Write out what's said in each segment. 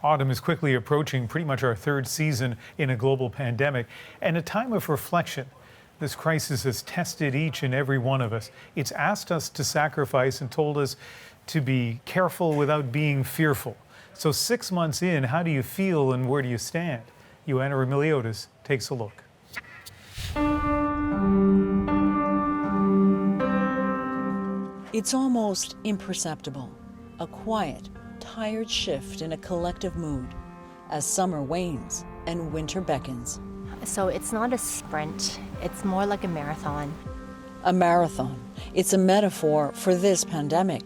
Autumn is quickly approaching, pretty much our third season in a global pandemic, and a time of reflection. This crisis has tested each and every one of us. It's asked us to sacrifice and told us to be careful without being fearful. So 6 months in, how do you feel and where do you stand? Joanna Remiliotis takes a look. It's almost imperceptible, a quiet, tired shift in a collective mood as summer wanes and winter beckons. So it's not a sprint, it's more like a marathon. A marathon, it's a metaphor for this pandemic,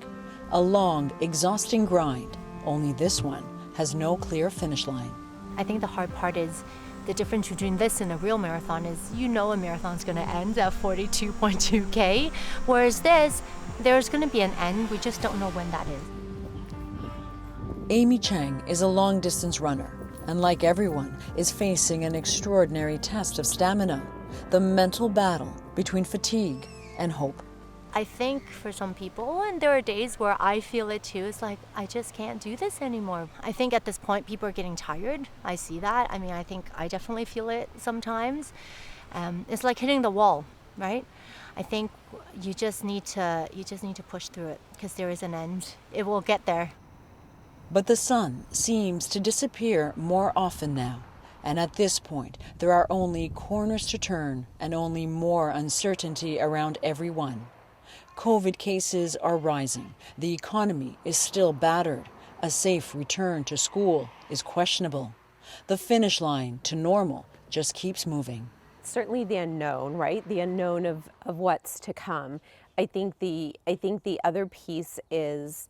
a long, exhausting grind, only this one has no clear finish line. I think the hard part is the difference between this and a real marathon is a marathon's going to end at 42.2K, whereas this, there's going to be an end, we just don't know when that is. Amy Chang is a long-distance runner, and like everyone, is facing an extraordinary test of stamina, the mental battle between fatigue and hope. I think for some people, and there are days where I feel it too, it's like, I just can't do this anymore. I think at this point, people are getting tired. I see that. I mean, I think I definitely feel it sometimes. It's like hitting the wall, right? I think you just need to push through it because there is an end. It will get there. But the sun seems to disappear more often now. And at this point, there are only corners to turn and only more uncertainty around everyone. COVID cases are rising. The economy is still battered. A safe return to school is questionable. The finish line to normal just keeps moving. Certainly the unknown, right? The unknown of what's to come. I think the other piece is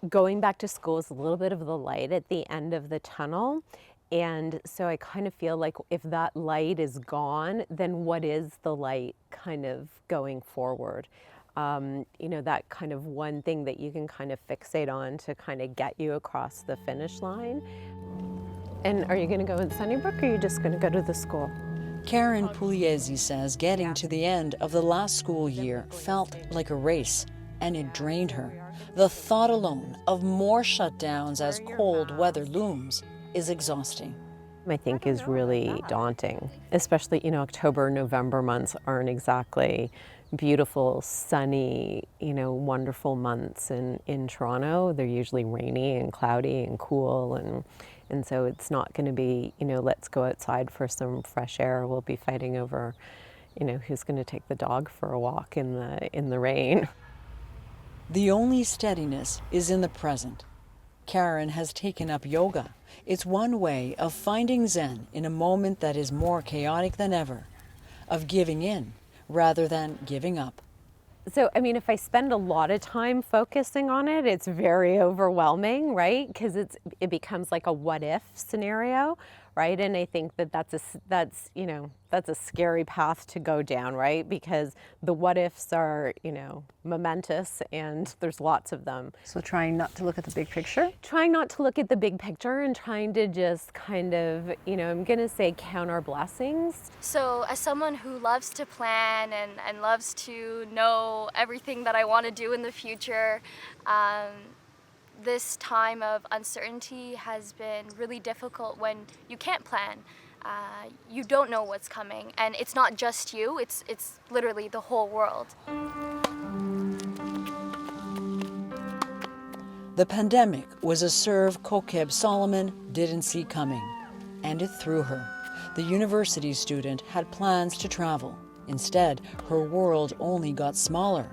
going back to school is a little bit of the light at the end of the tunnel. And so I kind of feel like if that light is gone, then what is the light kind of going forward? That kind of one thing that you can kind of fixate on to kind of get you across the finish line. And are you going to go in Sunnybrook or are you just going to go to the school? Karen Pugliese says getting to the end of the last school year felt like a race, and it drained her. The thought alone of more shutdowns as cold weather looms is exhausting. I think is really daunting, especially, October, November months aren't exactly beautiful, sunny, wonderful months in Toronto. They're usually rainy and cloudy and cool, and so it's not going to be, let's go outside for some fresh air. We'll be fighting over, who's going to take the dog for a walk in the rain. The only steadiness is in the present. Karen has taken up yoga. It's one way of finding Zen in a moment that is more chaotic than ever, of giving in rather than giving up. So, if I spend a lot of time focusing on it, it's very overwhelming, right? Because it becomes like a what if scenario, right? And I think that's a scary path to go down, right? Because the what ifs are, momentous and there's lots of them. So trying not to look at the big picture? Trying not to look at the big picture and trying to just kind of, I'm going to say count our blessings. So as someone who loves to plan and loves to know everything that I want to do in the future, this time of uncertainty has been really difficult when you can't plan. You don't know what's coming, and it's not just you, it's literally the whole world. The pandemic was a serve Kokeb Solomon didn't see coming, and it threw her. The university student had plans to travel. Instead, her world only got smaller,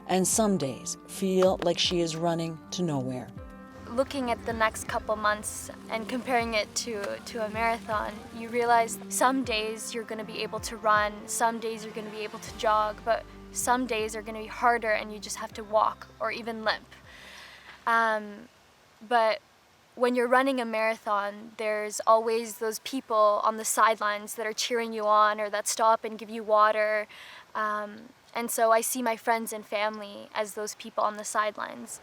and some days feel like she is running to nowhere. Looking at the next couple months and comparing it to a marathon, you realize some days you're going to be able to run, some days you're going to be able to jog, but some days are going to be harder and you just have to walk or even limp. But when you're running a marathon, there's always those people on the sidelines that are cheering you on or that stop and give you water. And so I see my friends and family as those people on the sidelines.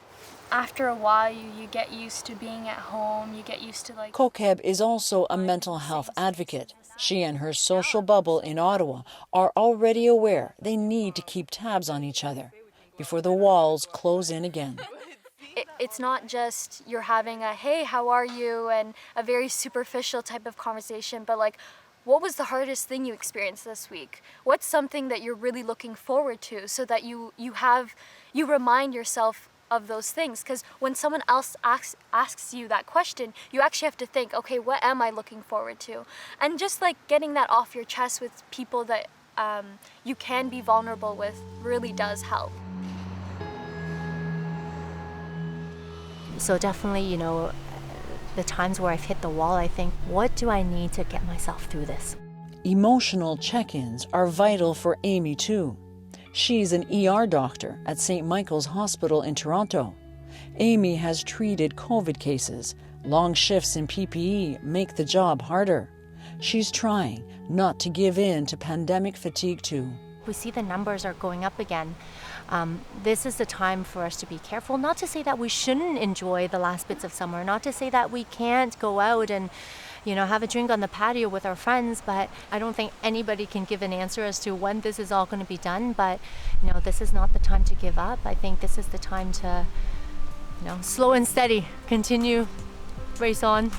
After a while, you get used to being at home, you get used to Kokeb is also a mental health advocate. She and her social bubble in Ottawa are already aware they need to keep tabs on each other before the walls close in again. it's not just you're having a, hey, how are you? And a very superficial type of conversation, but like, what was the hardest thing you experienced this week? What's something that you're really looking forward to, so that you remind yourself of those things? Because when someone else asks you that question, you actually have to think, okay, what am I looking forward to? And just like getting that off your chest with people that you can be vulnerable with really does help. So definitely, you know, the times where I've hit the wall, I think, what do I need to get myself through this? Emotional check-ins are vital for Amy too. She's an ER doctor at St. Michael's Hospital in Toronto. Amy has treated COVID cases. Long shifts in PPE make the job harder. She's trying not to give in to pandemic fatigue too. We see the numbers are going up again. This is the time for us to be careful. Not to say that we shouldn't enjoy the last bits of summer, not to say that we can't go out and, you know, have a drink on the patio with our friends, but I don't think anybody can give an answer as to when this is all going to be done. But, you know, this is not the time to give up. I think this is the time to, you know, slow and steady, continue, race on.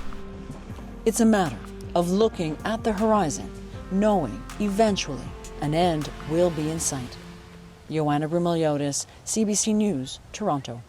It's a matter of looking at the horizon, knowing eventually an end will be in sight. Joanna Brumiliotis, CBC News, Toronto.